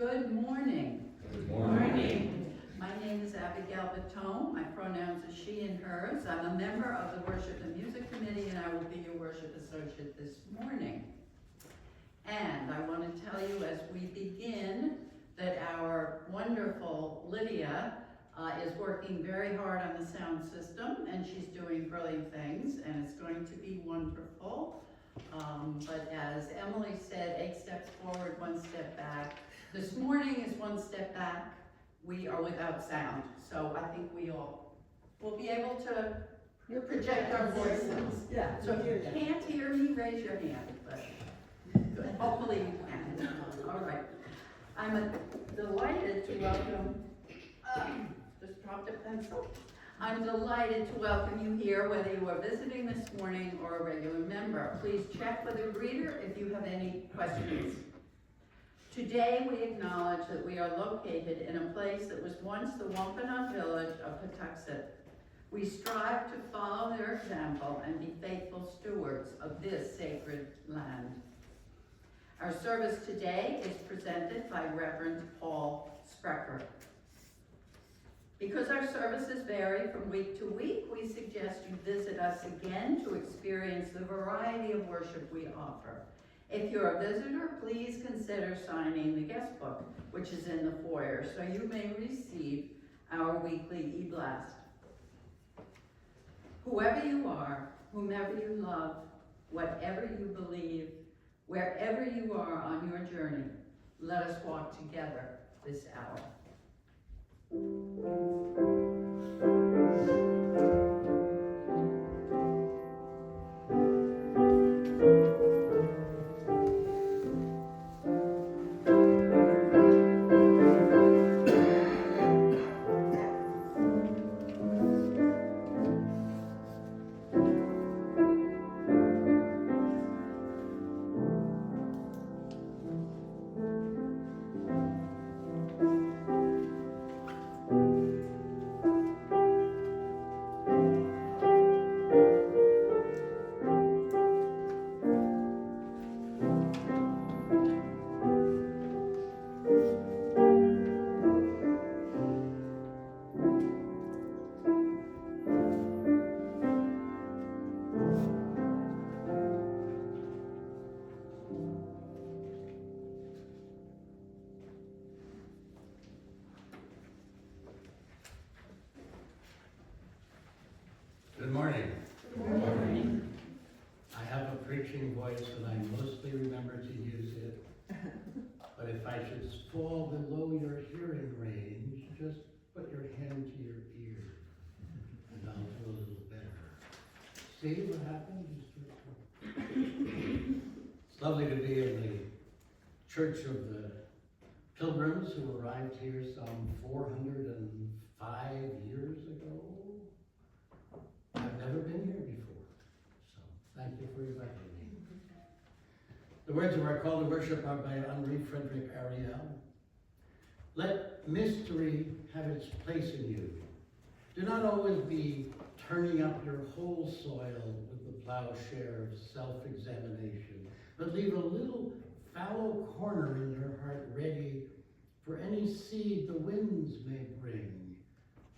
Good morning. Good morning. My name is Abigail Baton. My pronouns are she and hers. I'm a member of the Worship and Music Committee, and I will be your worship associate this morning. And I want to tell you as we begin that our wonderful Lydia is working very hard on the sound system, and she's doing brilliant things, and it's going to be wonderful. But as Emily said, 8 steps forward, 1 step back. This morning is 1 step back. We are without sound, so I think we all will be able to project our voices. Yeah. So if you can't hear me, raise your hand, but good. Hopefully you can. All right. I'm delighted to welcome, just dropped a pencil. I'm delighted to welcome you here, whether you are visiting this morning or a regular member. Please check with a greeter if you have any questions. Today we acknowledge that we are located in a place that was once the Wampanoag village of Patuxent. We strive to follow their example and be faithful stewards of this sacred land. Our service today is presented by Reverend Paul Sprecher. Because our services vary from week to week, we suggest you visit us again to experience the variety of worship we offer. If you're a visitor, please consider signing the guest book, which is in the foyer, so you may receive our weekly e-blast. Whoever you are, whomever you love, whatever you believe, wherever you are on your journey, let us walk together this hour. Good morning. Good morning. I have a preaching voice and I mostly remember to use it. But if I should fall below your hearing range, just put your hand to your ear and I'll do a little better. See what happened? It's lovely to be in the Church of the Pilgrims who arrived here some 405 years ago. I've never been here before, so thank you for inviting me. The words of our call to worship are by Henri Frederick Ariel. Let mystery have its place in you. Do not always be turning up your whole soil with the plowshare of self-examination, but leave a little fallow corner in your heart ready for any seed the winds may bring.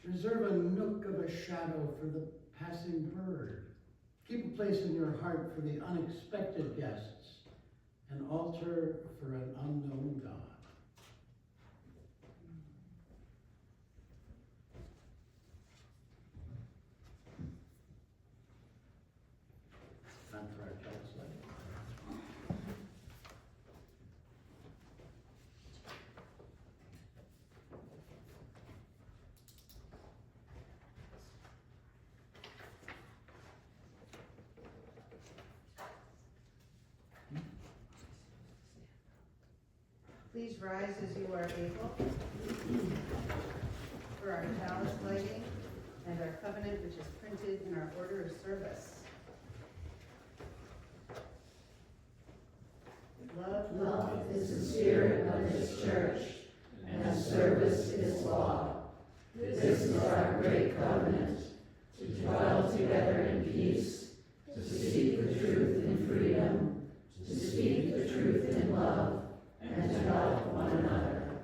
Reserve a nook of a shadow for the passing bird. Keep a place in your heart for the unexpected guests, an altar for an unknown God. Time for our text slide. Please rise as you are able for our chalice lighting and our covenant, which is printed in our order of service. Love is the spirit of this church, and service is law. This is our great covenant, to dwell together in peace, to seek the truth in freedom, to speak the truth in love, and to help one another.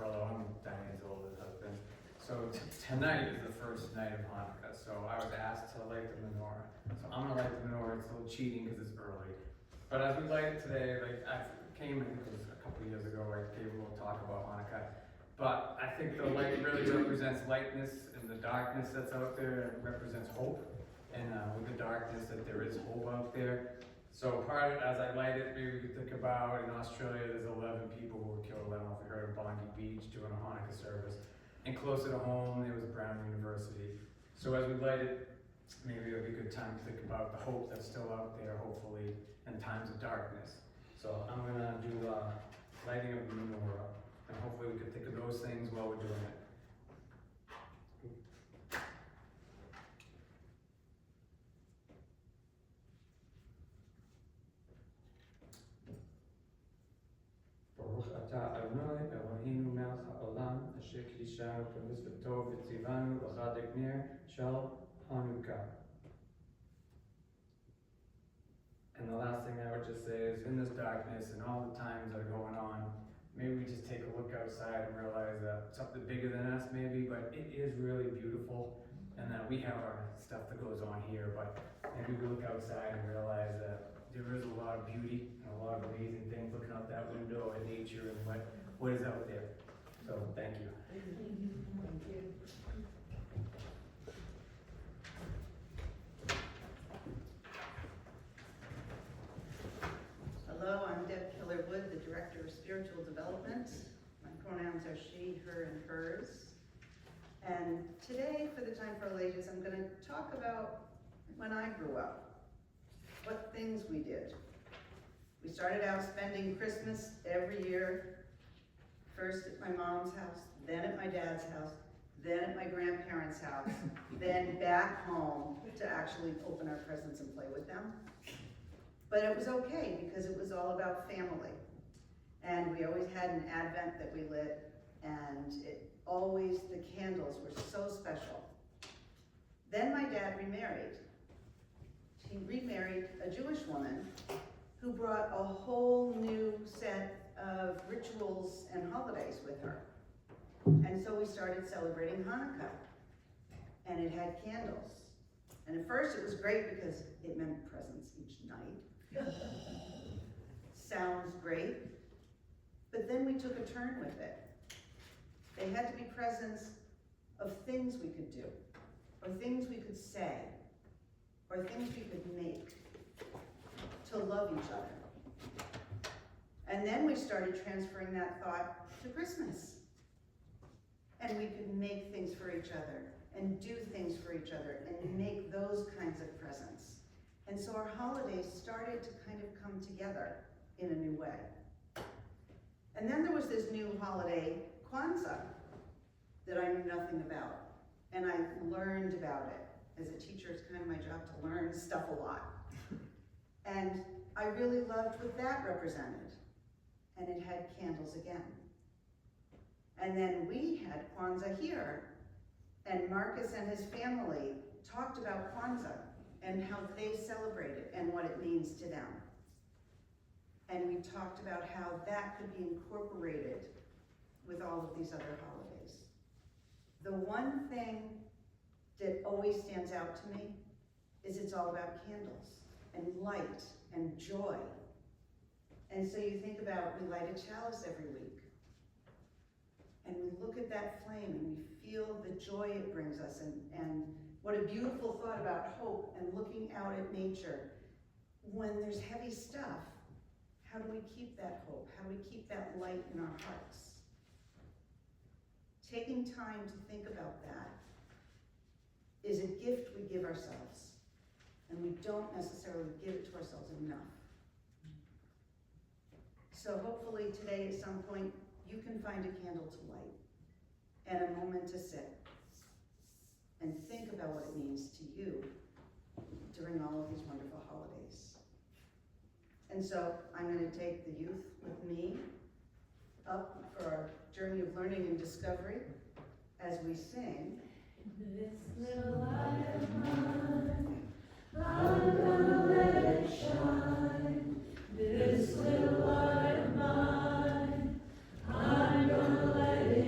furlough. I'm Diane's oldest husband. So tonight is the first night of Hanukkah. So I was asked to light the menorah. So I'm gonna light the menorah. It's a little cheating because it's early. But as we light it today, like I came in, it was a couple of years ago, I gave a little talk about Hanukkah. But I think the light really represents lightness and the darkness that's out there. It represents hope. And with the darkness, that there is hope out there. So part of it, as I light it, maybe we could think about, in Australia, there's 11 people who were killed. I don't know if you heard of Bondi Beach doing a Hanukkah service. And closer to home, there was Brown University. So as we light it, maybe it'll be a good time to think about the hope that's still out there, hopefully, in times of darkness. So I'm gonna do lighting of the menorah, and hopefully we can think of those things while we're doing it. Baruch atah Adonai Eloheinu melech haolam asher kiddushanu b'mitzvoto v'tzivanu l'chadek ner shel Hanukkah. And the last thing I would just say is, in this darkness and all the times that are going on, maybe we just take a look outside and realize that something bigger than us maybe, but it is really beautiful, and that we have our stuff that goes on here, but maybe we look outside and realize that there is a lot of beauty and a lot of amazing things looking out that window at nature and what is out there. So, thank you. Thank you. Hello, I'm Deb Keller-Wood, the Director of Spiritual Development. My pronouns are she, her, and hers. And today, for the Time for All Ages, I'm going to talk about when I grew up, what things we did. We started out spending Christmas every year, first at my mom's house, then at my dad's house, then at my grandparents' house, then back home to actually open our presents and play with them. But it was okay because it was all about family. And we always had an Advent that we lit, and the candles were so special. Then my dad remarried. He remarried a Jewish woman who brought a whole new set of rituals and holidays with her. And so we started celebrating Hanukkah, and it had candles. And at first it was great because it meant presents each night. Sounds great. But then we took a turn with it. They had to be presents of things we could do, or things we could say, or things we could make to love each other. And then we started transferring that thought to Christmas. And we could make things for each other, and do things for each other, and make those kinds of presents. And so our holidays started to kind of come together in a new way. And then there was this new holiday, Kwanzaa, that I knew nothing about. And I learned about it. As a teacher, it's kind of my job to learn stuff a lot. And I really loved what that represented. And it had candles again. And then we had Kwanzaa here. And Marcus and his family talked about Kwanzaa and how they celebrate it and what it means to them. And we talked about how that could be incorporated with all of these other holidays. The one thing that always stands out to me is it's all about candles and light and joy. And so you think about, we light a chalice every week. And we look at that flame and we feel the joy it brings us, and what a beautiful thought about hope and looking out at nature. When there's heavy stuff, how do we keep that hope? How do we keep that light in our hearts? Taking time to think about that is a gift we give ourselves, and we don't necessarily give it to ourselves enough. So hopefully today at some point you can find a candle to light and a moment to sit and think about what it means to you during all of these wonderful holidays. And so I'm going to take the youth with me up for our journey of learning and discovery as we sing. This little light of mine, I'm gonna let it shine. This little light of mine, I'm gonna let it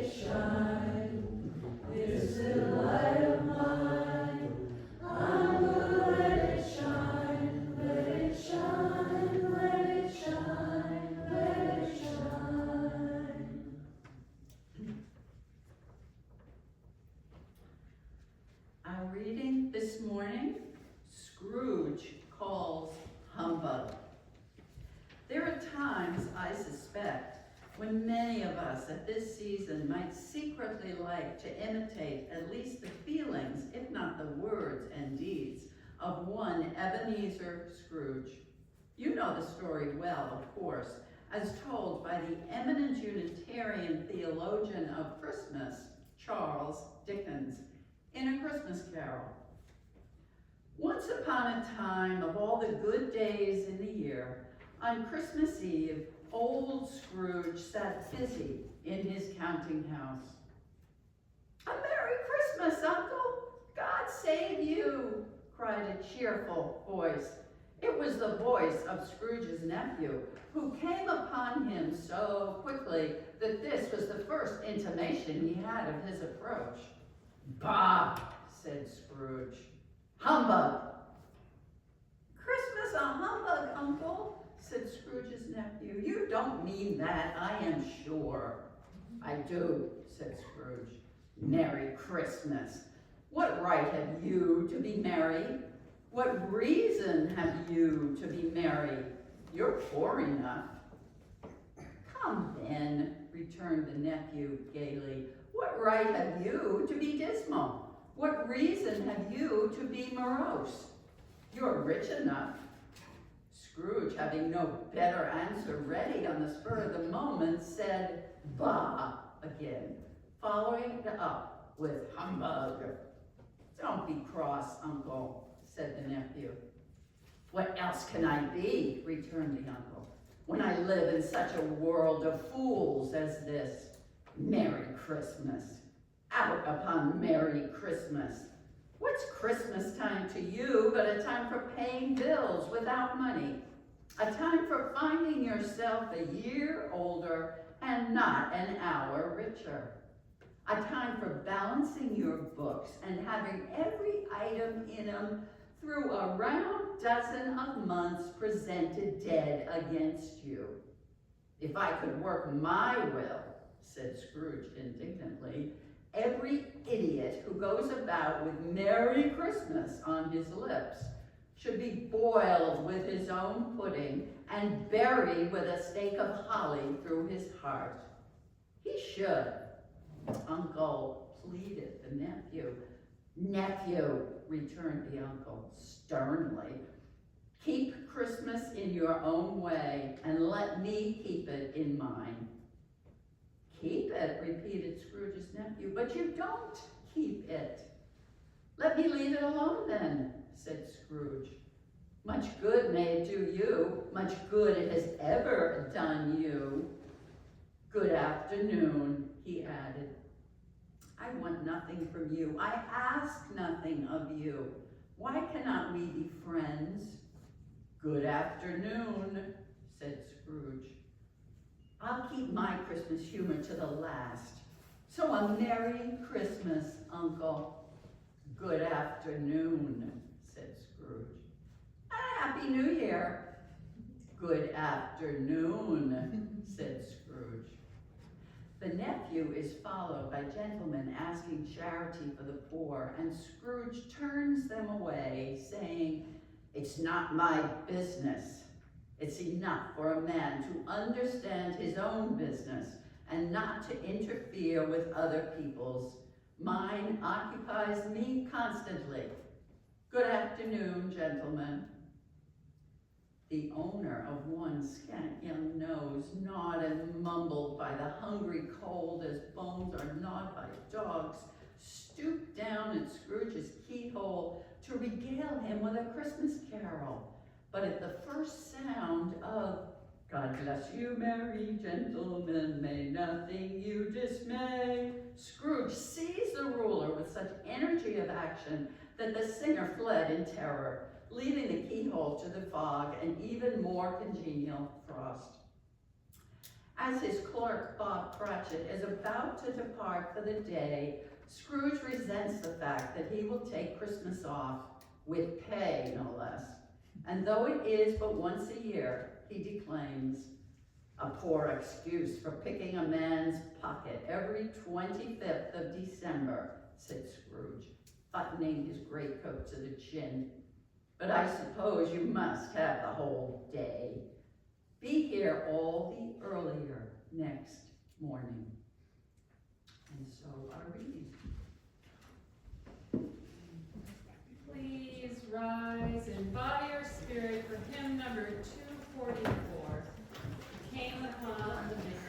morning, Scrooge calls humbug. There are times, I suspect, when many of us at this season might secretly like to imitate at least the feelings, if not the words and deeds, of one Ebenezer Scrooge. You know the story well, of course, as told by the eminent Unitarian theologian of Christmas, Charles Dickens, in A Christmas Carol. Once upon a time, of all the good days in the year, on Christmas Eve, old Scrooge sat busy in his counting house. "A Merry Christmas, Uncle! God save you!" cried a cheerful voice. It was the voice of Scrooge's nephew, who came upon him so quickly that this was the first intimation he had of his approach. "Bah!" said Scrooge. "Humbug!" "Christmas a humbug, Uncle," said Scrooge's nephew. "You don't mean that, I am sure." "I do," said Scrooge. "Merry Christmas. What right have you to be merry? What reason have you to be merry? You're poor enough." "Come then," returned the nephew gaily. "What right have you to be dismal? What reason have you to be morose? You're rich enough." Scrooge, having no better answer ready on the spur of the moment, said, "Bah!" again, following it up with humbug. "Don't be cross, Uncle," said the nephew. "What else can I be?" returned the uncle, "when I live in such a world of fools as this? Merry Christmas! Out upon Merry Christmas! What's Christmas time to you but a time for paying bills without money? A time for finding yourself a year older and not an hour richer. A time for balancing your books and having every item in them through a round dozen of months presented dead against you. If I could work my will," said Scrooge indignantly, "every idiot who goes about with Merry Christmas on his lips should be boiled with his own pudding and buried with a stake of holly through his heart. He should." "Uncle," pleaded the nephew. "Nephew," returned the uncle sternly, "keep Christmas in your own way and let me keep it in mine." "Keep it," repeated Scrooge's nephew, "but you don't keep it." "Let me leave it alone then," said Scrooge. "Much good may it do you, much good it has ever done you. Good afternoon," he added. "I want nothing from you. I ask nothing of you. Why cannot we be friends?" "Good afternoon," said Scrooge. "I'll keep my Christmas humor to the last. So a Merry Christmas, Uncle." "Good afternoon," said Scrooge. "A Happy New Year." "Good afternoon," said Scrooge. The nephew is followed by gentlemen asking charity for the poor, and Scrooge turns them away, saying, "It's not my business. It's enough for a man to understand his own business and not to interfere with other people's. Mine occupies me constantly. Good afternoon, gentlemen." The owner of one scant young nose, gnawed and mumbled by the hungry cold as bones are gnawed by dogs, stooped down at Scrooge's keyhole to regale him with a Christmas carol. But at the first sound of "God bless you, merry gentlemen, may nothing you dismay," Scrooge seized the ruler with such energy of action that the singer fled in terror, leaving the keyhole to the fog and even more congenial frost. As his clerk, Bob Cratchit, is about to depart for the day, Scrooge resents the fact that he will take Christmas off, with pay no less. And though it is but once a year, he declaims, "A poor excuse for picking a man's pocket every 25th of December," said Scrooge. buttoning his greatcoat to the chin. But I suppose you must have the whole day. Be here all the earlier next morning. And so our reading. Please rise in body or spirit for hymn number 244, Came Upon the Midnight.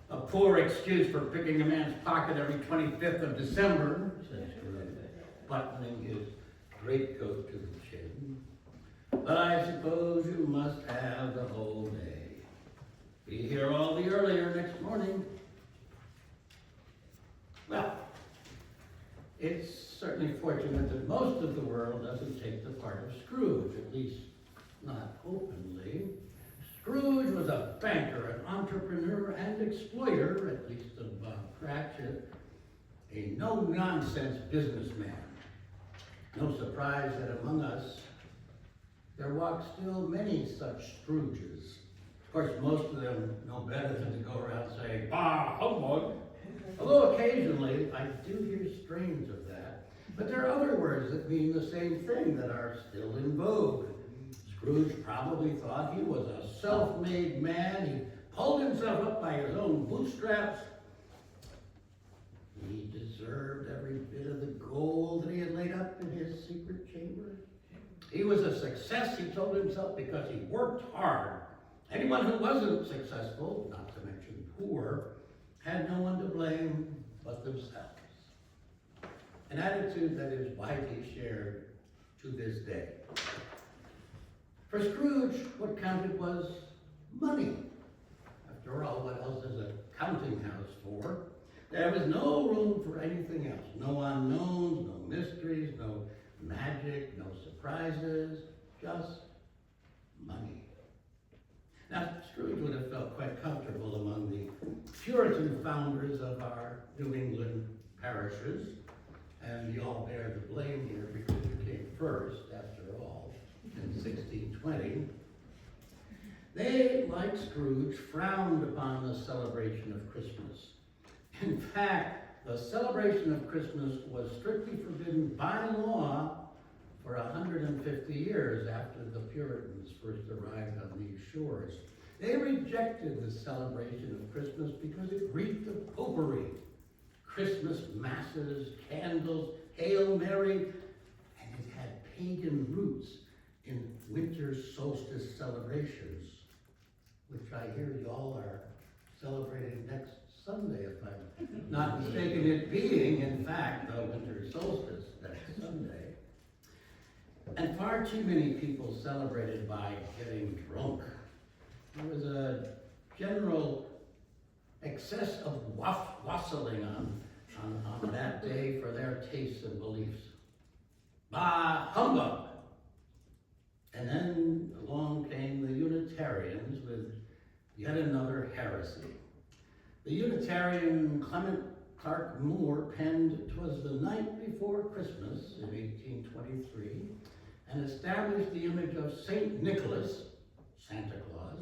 A poor excuse for picking a man's pocket every 25th of December, says Scrooge, buttoning his greatcoat to the chin. But I suppose you must have the whole day. Be here all the earlier next morning. Well, it's certainly fortunate that most of the world doesn't take the part of Scrooge, at least not openly. Scrooge was a banker, an entrepreneur, and exploiter, at least of Cratchit, a no-nonsense businessman. No surprise that among us, there walk still many such Scrooges. Of course, most of them know better than to go around saying, "Bah, humbug!" Although occasionally I do hear strains of that. But there are other words that mean the same thing that are still in vogue. Scrooge probably thought he was a self-made man. He pulled himself up by his own bootstraps. He deserved every bit of the gold that he had laid up in his secret chamber. He was a success, he told himself, because he worked hard. Anyone who wasn't successful, not to mention poor, had no one to blame but themselves. An attitude that is widely shared to this day. For Scrooge, what counted was money. After all, what else is a counting house for? There was no room for anything else. No unknowns, no mysteries, no magic, no surprises, just money. Now, Scrooge would have felt quite comfortable among the Puritan founders of our New England parishes, and we all bear the blame here because you came first, after all, in 1620. They, like Scrooge, frowned upon the celebration of Christmas. In fact, the celebration of Christmas was strictly forbidden by law for 150 years after the Puritans first arrived on these shores. They rejected the celebration of Christmas because it reeked of popery. Christmas masses, candles, Hail Mary, and it had pagan roots in winter solstice celebrations, which I hear y'all are celebrating next Sunday, if I'm not mistaken, it being, in fact, the winter solstice next Sunday. And far too many people celebrated by getting drunk. There was a general excess of wassailing on that day for their tastes and beliefs. Bah, humbug! And then along came the Unitarians with yet another heresy. The Unitarian Clement Clark Moore penned "'Twas the Night Before Christmas" in 1823 and established the image of St. Nicholas, Santa Claus,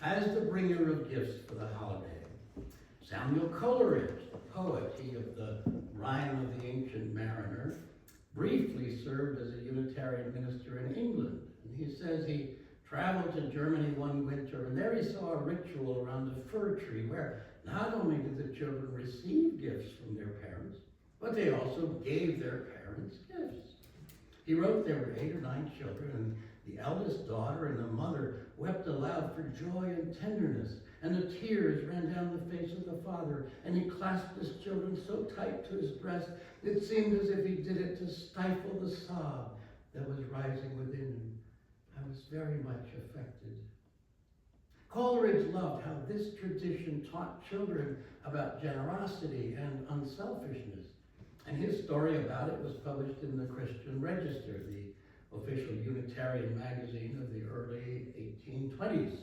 as the bringer of gifts for the holiday. Samuel Coleridge, the poet, he of the Rime of the Ancient Mariner, briefly served as a Unitarian minister in England. And he says he traveled to Germany one winter, and there he saw a ritual around a fir tree where not only did the children receive gifts from their parents, but they also gave their parents gifts. He wrote there were 8 or 9 children, and the eldest daughter and the mother wept aloud for joy and tenderness, and the tears ran down the face of the father, and he clasped his children so tight to his breast, it seemed as if he did it to stifle the sob that was rising within him. I was very much affected. Coleridge loved how this tradition taught children about generosity and unselfishness, and his story about it was published in the Christian Register, the official Unitarian magazine of the early 1820s,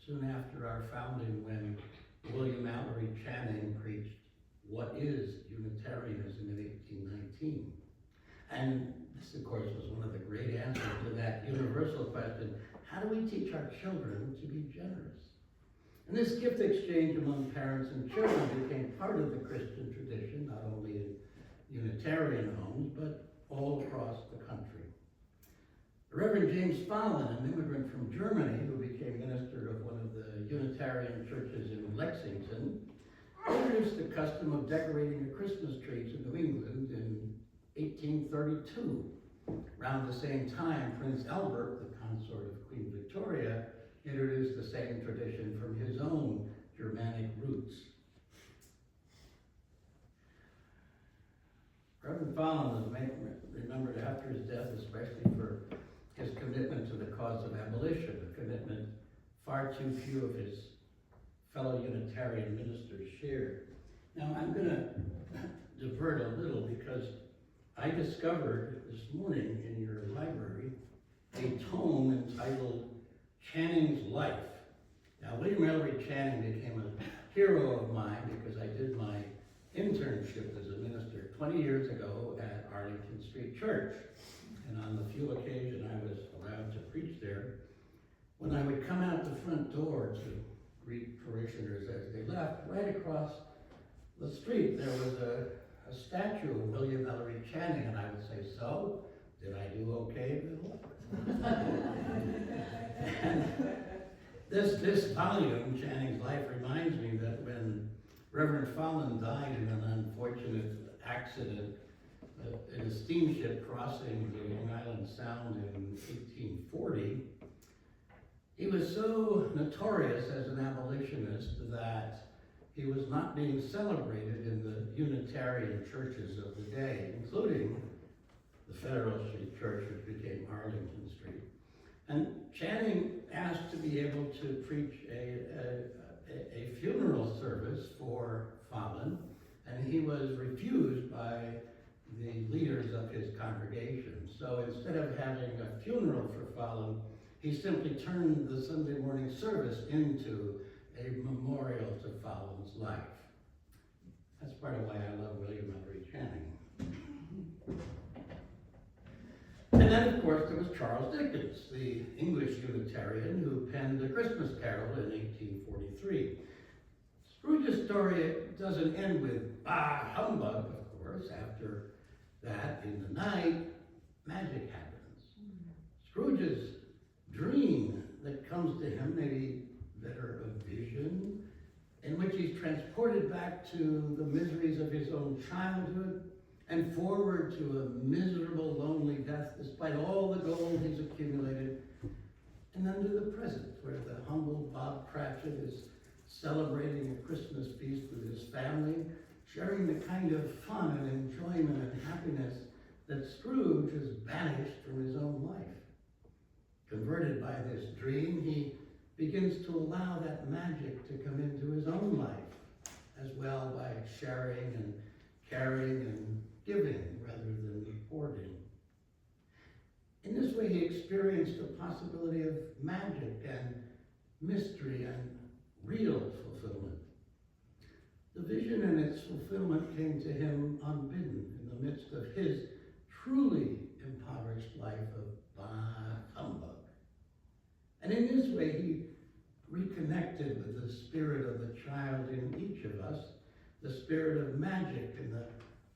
soon after our founding, when William Mallory Channing preached "What is Unitarianism" in 1819. And this, of course, was one of the great answers to that universal question, how do we teach our children to be generous? And this gift exchange among parents and children became part of the Christian tradition, not only in Unitarian homes, but all across the country. The Reverend James Fallon, an immigrant from Germany who became minister of one of the Unitarian churches in Lexington, introduced the custom of decorating a Christmas tree to New England in 1832. Around the same time, Prince Albert, the consort of Queen Victoria, introduced the same tradition from his own Germanic roots. Reverend Fallon was remembered after his death, especially for his commitment to the cause of abolition, a commitment far too few of his fellow Unitarian ministers shared. Now, I'm going to divert a little because I discovered this morning in your library a tome entitled Channing's Life. Now, William Mallory Channing became a hero of mine because I did my internship as a minister 20 years ago at Arlington Street Church. And on the few occasions I was allowed to preach when I would come out the front door to greet parishioners as they left, right across the street there was a statue of William Ellery Channing, and I would say, "So, did I do okay, Bill?" And this volume, Channing's Life, reminds me that when Reverend Fallon died in an unfortunate accident in a steamship crossing the Long Island Sound in 1840, he was so notorious as an abolitionist that he was not being celebrated in the Unitarian churches of the day, including the Federal Street Church, which became Arlington Street. And Channing asked to be able to preach a funeral service for Fallon, and he was refused by the leaders of his congregation. So instead of having a funeral for Fallon, he simply turned the Sunday morning service into a memorial to Fallon's life. That's part of why I love William Ellery Channing. And then, of course, there was Charles Dickens, the English Unitarian who penned A Christmas Carol in 1843. Scrooge's story doesn't end with bah humbug, of course. After that, in the night, magic happens. Scrooge's dream that comes to him, maybe better a vision, in which he's transported back to the miseries of his own childhood and forward to a miserable, lonely death despite all the gold he's accumulated, and then to the present, where the humble Bob Cratchit is celebrating a Christmas feast with his family, sharing the kind of fun and enjoyment and happiness that Scrooge has banished from his own life. Converted by this dream, he begins to allow that magic to come into his own life as well, by sharing and caring and giving rather than hoarding. In this way, he experienced the possibility of magic and mystery and real fulfillment. The vision and its fulfillment came to him unbidden in the midst of his truly impoverished life of bah humbug. And in this way, he reconnected with the spirit of the child in each of us, the spirit of magic and the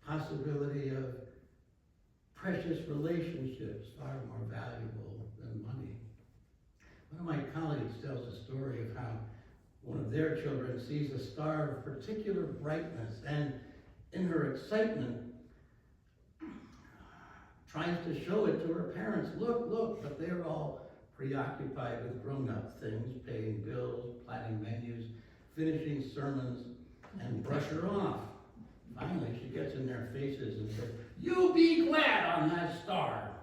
possibility of precious relationships far more valuable than money. One of my colleagues tells a story of how one of their children sees a star of particular brightness and in her excitement tries to show it to her parents. Look, look, but they're all preoccupied with grown-up things, paying bills, planning menus, finishing sermons, and brush her off. Finally, she gets in their faces and says, "You be glad on that star."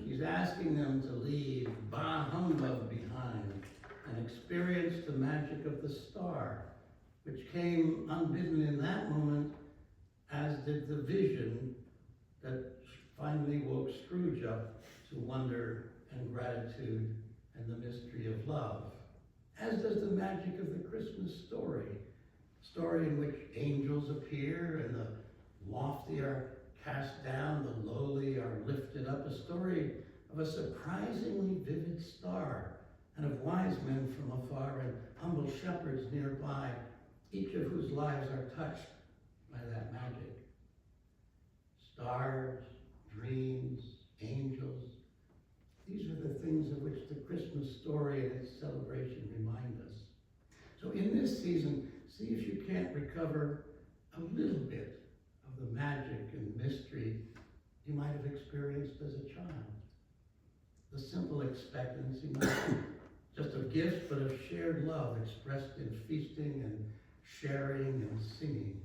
She's asking them to leave bah humbug behind and experience the magic of the star, which came unbidden in that moment, as did the vision that finally woke Scrooge up to wonder and gratitude and the mystery of love, as does the magic of the Christmas story in which angels appear and the lofty are cast down, the lowly are lifted up, a story of a surprisingly vivid star and of wise men from afar and humble shepherds nearby, each of whose lives are touched by that magic. Stars, dreams, angels, these are the things of which the Christmas story and its celebration remind us. So in this season, see if you can't recover a little bit of the magic and mystery you might have experienced as a child. The simple expectancy not just of gifts, but of shared love expressed in feasting and sharing and singing.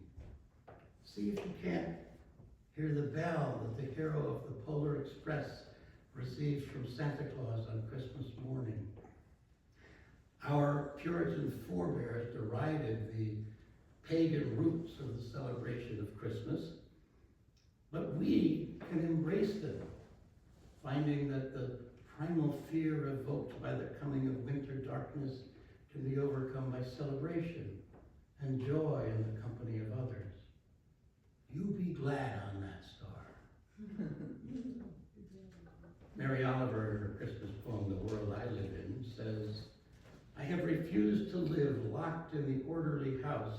See if you can't hear the bell that the hero of the Polar Express receives from Santa Claus on Christmas morning. Our Puritan forebears derided the pagan roots of the celebration of Christmas, but we can embrace them, finding that the primal fear evoked by the coming of winter darkness can be overcome by celebration and joy in the company of others. You be glad on that star. Mary Oliver, in her Christmas poem, The World I Live In, refuse to live locked in the orderly house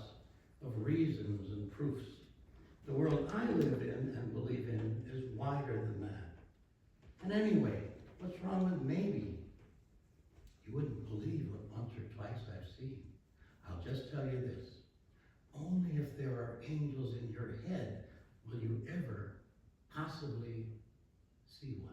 of reasons and proofs. The world I live in and believe in is wider than that. And anyway, what's wrong with maybe? You wouldn't believe what once or twice I've seen. I'll just tell you this. Only if there are angels in your head will you ever possibly see one.